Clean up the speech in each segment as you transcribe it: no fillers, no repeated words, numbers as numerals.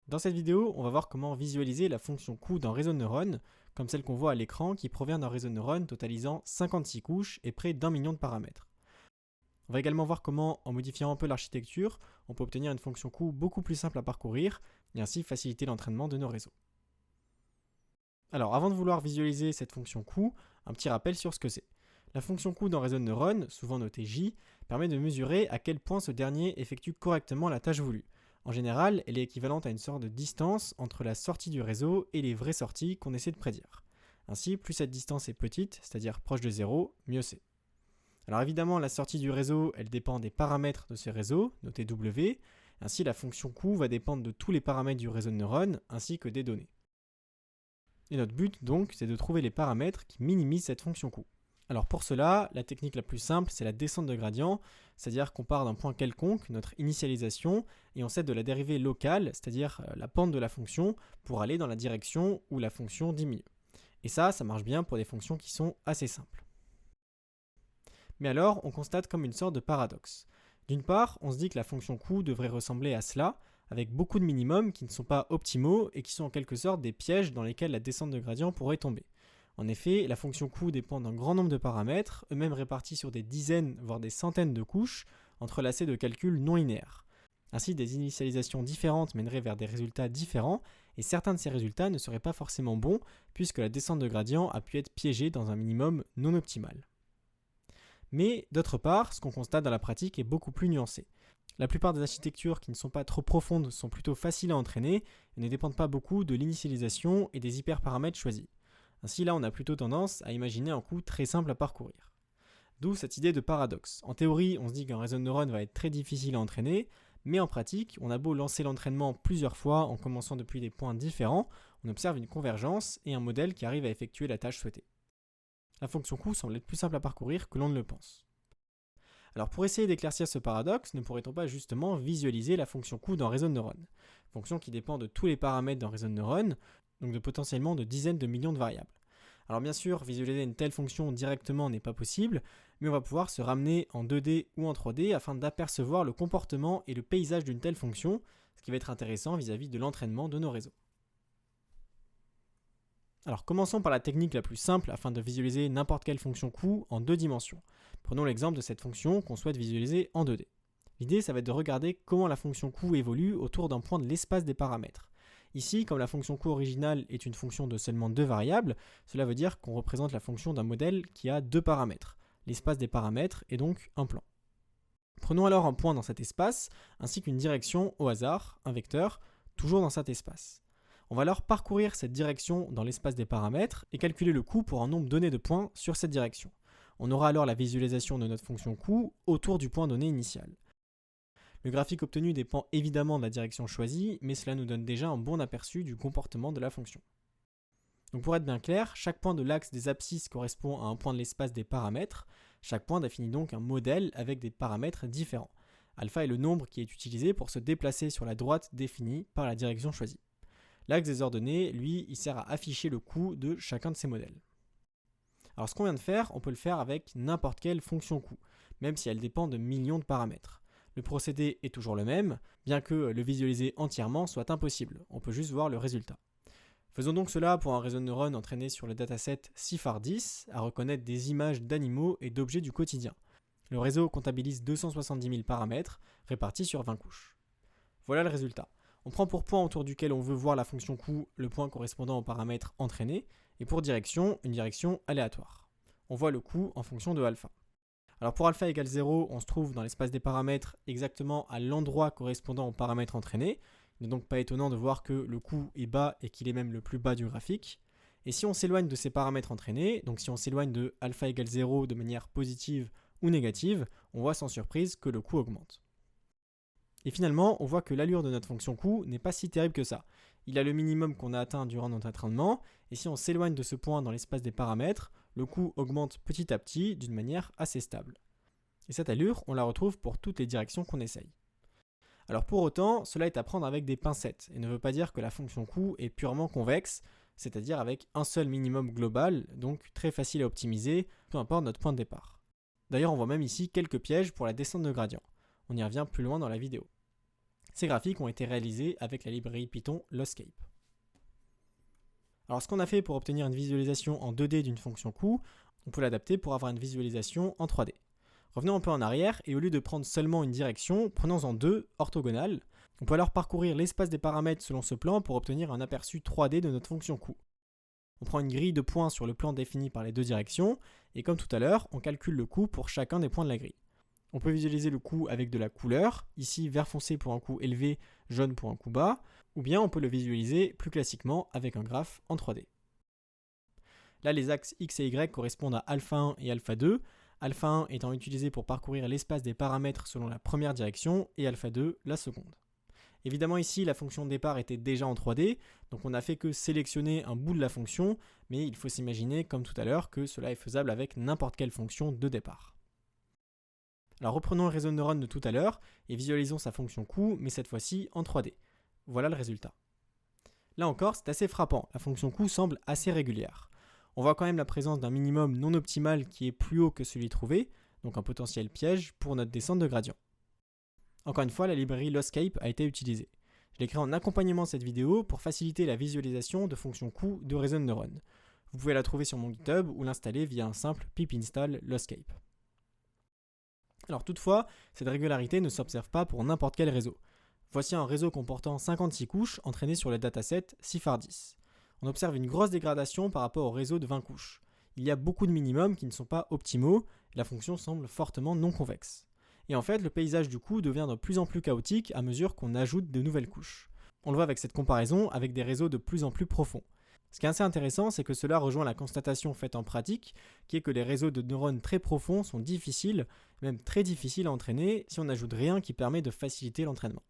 Dans cette vidéo, on va voir comment visualiser la fonction coût dans réseau de neurones, comme celle qu'on voit à l'écran qui provient d'un réseau de neurones totalisant 56 couches et près d'1 million de paramètres. On va également voir comment, en modifiant un peu l'architecture, on peut obtenir une fonction coût beaucoup plus simple à parcourir et ainsi faciliter l'entraînement de nos réseaux. Alors, avant de vouloir visualiser cette fonction coût, un petit rappel sur ce que c'est. La fonction coût dans réseau de neurones, souvent notée J, permet de mesurer à quel point ce dernier effectue correctement la tâche voulue. En général, elle est équivalente à une sorte de distance entre la sortie du réseau et les vraies sorties qu'on essaie de prédire. Ainsi, plus cette distance est petite, c'est-à-dire proche de 0, mieux c'est. Alors évidemment, la sortie du réseau, elle dépend des paramètres de ce réseau, notés W. Ainsi, la fonction coût va dépendre de tous les paramètres du réseau de neurones, ainsi que des données. Et notre but, donc, c'est de trouver les paramètres qui minimisent cette fonction coût. Alors pour cela, la technique la plus simple, c'est la descente de gradient, c'est-à-dire qu'on part d'un point quelconque, notre initialisation, et on s'aide de la dérivée locale, c'est-à-dire la pente de la fonction, pour aller dans la direction où la fonction diminue. Et ça marche bien pour des fonctions qui sont assez simples. Mais alors, on constate comme une sorte de paradoxe. D'une part, on se dit que la fonction coût devrait ressembler à cela, avec beaucoup de minimums qui ne sont pas optimaux et qui sont en quelque sorte des pièges dans lesquels la descente de gradient pourrait tomber. En effet, la fonction coût dépend d'un grand nombre de paramètres, eux-mêmes répartis sur des dizaines, voire des centaines de couches, entrelacées de calculs non linéaires. Ainsi, des initialisations différentes mèneraient vers des résultats différents, et certains de ces résultats ne seraient pas forcément bons, puisque la descente de gradient a pu être piégée dans un minimum non optimal. Mais, d'autre part, ce qu'on constate dans la pratique est beaucoup plus nuancé. La plupart des architectures qui ne sont pas trop profondes sont plutôt faciles à entraîner et ne dépendent pas beaucoup de l'initialisation et des hyperparamètres choisis. Ainsi, là, on a plutôt tendance à imaginer un coût très simple à parcourir. D'où cette idée de paradoxe. En théorie, on se dit qu'un réseau de neurones va être très difficile à entraîner, mais en pratique, on a beau lancer l'entraînement plusieurs fois en commençant depuis des points différents, on observe une convergence et un modèle qui arrive à effectuer la tâche souhaitée. La fonction coût semble être plus simple à parcourir que l'on ne le pense. Alors pour essayer d'éclaircir ce paradoxe, ne pourrait-on pas justement visualiser la fonction coût dans réseau de neurones, fonction qui dépend de tous les paramètres d'un réseau de neurones, donc de potentiellement de dizaines de millions de variables. Alors bien sûr, visualiser une telle fonction directement n'est pas possible, mais on va pouvoir se ramener en 2D ou en 3D afin d'apercevoir le comportement et le paysage d'une telle fonction, ce qui va être intéressant vis-à-vis de l'entraînement de nos réseaux. Alors commençons par la technique la plus simple afin de visualiser n'importe quelle fonction coût en 2 dimensions. Prenons l'exemple de cette fonction qu'on souhaite visualiser en 2D. L'idée, ça va être de regarder comment la fonction coût évolue autour d'un point de l'espace des paramètres. Ici, comme la fonction coût originale est une fonction de seulement 2 variables, cela veut dire qu'on représente la fonction d'un modèle qui a 2 paramètres. L'espace des paramètres est donc un plan. Prenons alors un point dans cet espace, ainsi qu'une direction au hasard, un vecteur, toujours dans cet espace. On va alors parcourir cette direction dans l'espace des paramètres et calculer le coût pour un nombre donné de points sur cette direction. On aura alors la visualisation de notre fonction coût autour du point donné initial. Le graphique obtenu dépend évidemment de la direction choisie, mais cela nous donne déjà un bon aperçu du comportement de la fonction. Donc pour être bien clair, chaque point de l'axe des abscisses correspond à un point de l'espace des paramètres. Chaque point définit donc un modèle avec des paramètres différents. Alpha est le nombre qui est utilisé pour se déplacer sur la droite définie par la direction choisie. L'axe des ordonnées, lui, il sert à afficher le coût de chacun de ces modèles. Alors ce qu'on vient de faire, on peut le faire avec n'importe quelle fonction coût, même si elle dépend de millions de paramètres. Le procédé est toujours le même, bien que le visualiser entièrement soit impossible, on peut juste voir le résultat. Faisons donc cela pour un réseau de neurones entraîné sur le dataset CIFAR10 à reconnaître des images d'animaux et d'objets du quotidien. Le réseau comptabilise 270 000 paramètres répartis sur 20 couches. Voilà le résultat. On prend pour point autour duquel on veut voir la fonction coût le point correspondant au paramètre entraîné, et pour direction, une direction aléatoire. On voit le coût en fonction de alpha. Alors pour alpha égale 0, on se trouve dans l'espace des paramètres exactement à l'endroit correspondant au paramètre entraîné. Il n'est donc pas étonnant de voir que le coût est bas et qu'il est même le plus bas du graphique. Et si on s'éloigne de ces paramètres entraînés, donc si on s'éloigne de alpha égale 0 de manière positive ou négative, on voit sans surprise que le coût augmente. Et finalement, on voit que l'allure de notre fonction coût n'est pas si terrible que ça. Il a le minimum qu'on a atteint durant notre entraînement, et si on s'éloigne de ce point dans l'espace des paramètres, le coût augmente petit à petit d'une manière assez stable. Et cette allure, on la retrouve pour toutes les directions qu'on essaye. Alors pour autant, cela est à prendre avec des pincettes, et ne veut pas dire que la fonction coût est purement convexe, c'est-à-dire avec un seul minimum global, donc très facile à optimiser, peu importe notre point de départ. D'ailleurs, on voit même ici quelques pièges pour la descente de gradient. On y revient plus loin dans la vidéo. Ces graphiques ont été réalisés avec la librairie Python Loscape. Alors ce qu'on a fait pour obtenir une visualisation en 2D d'une fonction coût, on peut l'adapter pour avoir une visualisation en 3D. Revenons un peu en arrière et au lieu de prendre seulement une direction, prenons-en deux orthogonales. On peut alors parcourir l'espace des paramètres selon ce plan pour obtenir un aperçu 3D de notre fonction coût. On prend une grille de points sur le plan défini par les deux directions et comme tout à l'heure, on calcule le coût pour chacun des points de la grille. On peut visualiser le coût avec de la couleur, ici vert foncé pour un coût élevé, jaune pour un coût bas, ou bien on peut le visualiser plus classiquement avec un graphe en 3D. Là, les axes X et Y correspondent à alpha 1 et alpha 2, alpha 1 étant utilisé pour parcourir l'espace des paramètres selon la première direction et alpha 2 la seconde. Évidemment ici la fonction de départ était déjà en 3D, donc on n'a fait que sélectionner un bout de la fonction, mais il faut s'imaginer comme tout à l'heure que cela est faisable avec n'importe quelle fonction de départ. Alors reprenons le réseau de neurones de tout à l'heure et visualisons sa fonction coût, mais cette fois-ci en 3D. Voilà le résultat. Là encore, c'est assez frappant, la fonction coût semble assez régulière. On voit quand même la présence d'un minimum non optimal qui est plus haut que celui trouvé, donc un potentiel piège pour notre descente de gradient. Encore une fois, la librairie Loscape a été utilisée. Je l'ai créée en accompagnement de cette vidéo pour faciliter la visualisation de fonctions coût de réseau de neurones. Vous pouvez la trouver sur mon GitHub ou l'installer via un simple pip install Loscape. Alors toutefois, cette régularité ne s'observe pas pour n'importe quel réseau. Voici un réseau comportant 56 couches entraîné sur le dataset CIFAR10. On observe une grosse dégradation par rapport au réseau de 20 couches. Il y a beaucoup de minimums qui ne sont pas optimaux, et la fonction semble fortement non convexe. Et en fait, le paysage du coût devient de plus en plus chaotique à mesure qu'on ajoute de nouvelles couches. On le voit avec cette comparaison avec des réseaux de plus en plus profonds. Ce qui est assez intéressant, c'est que cela rejoint la constatation faite en pratique, qui est que les réseaux de neurones très profonds sont difficiles, même très difficiles à entraîner si on n'ajoute rien qui permet de faciliter l'entraînement.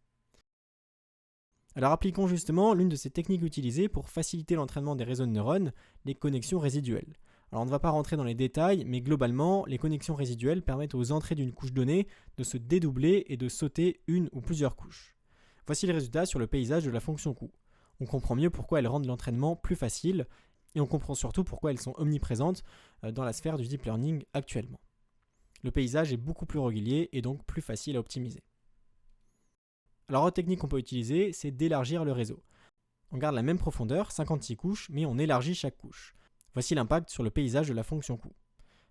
Alors appliquons justement l'une de ces techniques utilisées pour faciliter l'entraînement des réseaux de neurones, les connexions résiduelles. Alors on ne va pas rentrer dans les détails, mais globalement, les connexions résiduelles permettent aux entrées d'une couche donnée de se dédoubler et de sauter une ou plusieurs couches. Voici le résultat sur le paysage de la fonction coût. On comprend mieux pourquoi elles rendent l'entraînement plus facile, et on comprend surtout pourquoi elles sont omniprésentes dans la sphère du deep learning actuellement. Le paysage est beaucoup plus régulier et donc plus facile à optimiser. Alors autre technique qu'on peut utiliser, c'est d'élargir le réseau. On garde la même profondeur, 56 couches, mais on élargit chaque couche. Voici l'impact sur le paysage de la fonction coût.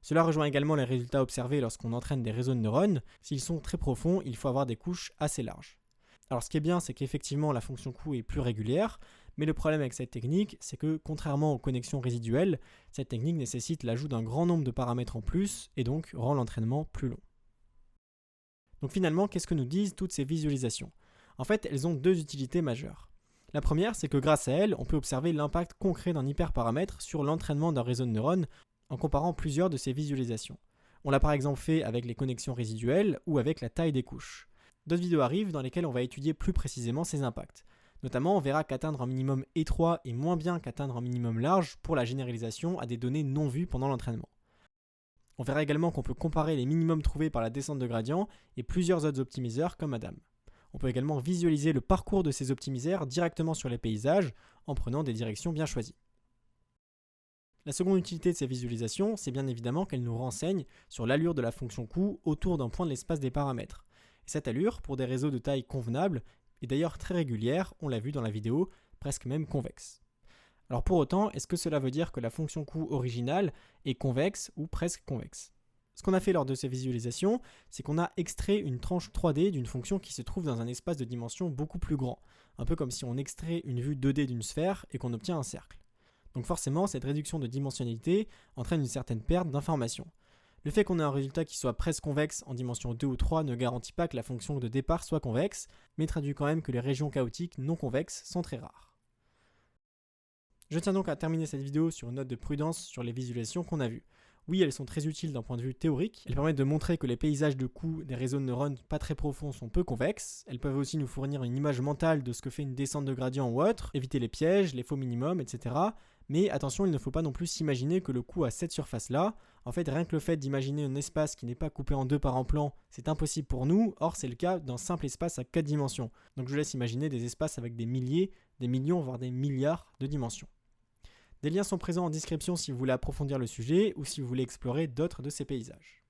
Cela rejoint également les résultats observés lorsqu'on entraîne des réseaux de neurones. S'ils sont très profonds, il faut avoir des couches assez larges. Alors ce qui est bien, c'est qu'effectivement la fonction coût est plus régulière, mais le problème avec cette technique, c'est que contrairement aux connexions résiduelles, cette technique nécessite l'ajout d'un grand nombre de paramètres en plus et donc rend l'entraînement plus long. Donc finalement, qu'est-ce que nous disent toutes ces visualisations ? En fait, elles ont deux utilités majeures. La première, c'est que grâce à elles, on peut observer l'impact concret d'un hyperparamètre sur l'entraînement d'un réseau de neurones en comparant plusieurs de ces visualisations. On l'a par exemple fait avec les connexions résiduelles ou avec la taille des couches. D'autres vidéos arrivent dans lesquelles on va étudier plus précisément ces impacts. Notamment, on verra qu'atteindre un minimum étroit est moins bien qu'atteindre un minimum large pour la généralisation à des données non vues pendant l'entraînement. On verra également qu'on peut comparer les minimums trouvés par la descente de gradient et plusieurs autres optimiseurs comme Adam. On peut également visualiser le parcours de ces optimiseurs directement sur les paysages en prenant des directions bien choisies. La seconde utilité de ces visualisations, c'est bien évidemment qu'elles nous renseignent sur l'allure de la fonction coût autour d'un point de l'espace des paramètres. Et cette allure, pour des réseaux de taille convenable, est d'ailleurs très régulière, on l'a vu dans la vidéo, presque même convexe. Alors pour autant, est-ce que cela veut dire que la fonction coût originale est convexe ou presque convexe ? Ce qu'on a fait lors de ces visualisations, c'est qu'on a extrait une tranche 3D d'une fonction qui se trouve dans un espace de dimension beaucoup plus grand, un peu comme si on extrait une vue 2D d'une sphère et qu'on obtient un cercle. Donc forcément, cette réduction de dimensionnalité entraîne une certaine perte d'informations. Le fait qu'on ait un résultat qui soit presque convexe en dimension 2 ou 3 ne garantit pas que la fonction de départ soit convexe, mais traduit quand même que les régions chaotiques non convexes sont très rares. Je tiens donc à terminer cette vidéo sur une note de prudence sur les visualisations qu'on a vues. Oui, elles sont très utiles d'un point de vue théorique. Elles permettent de montrer que les paysages de coût des réseaux de neurones pas très profonds sont peu convexes. Elles peuvent aussi nous fournir une image mentale de ce que fait une descente de gradient ou autre, éviter les pièges, les faux minimums, etc. Mais attention, il ne faut pas non plus s'imaginer que le coût a cette surface-là. En fait, rien que le fait d'imaginer un espace qui n'est pas coupé en deux par un plan, c'est impossible pour nous. Or, c'est le cas d'un simple espace à 4 dimensions. Donc je vous laisse imaginer des espaces avec des milliers, des millions, voire des milliards de dimensions. Des liens sont présents en description si vous voulez approfondir le sujet ou si vous voulez explorer d'autres de ces paysages.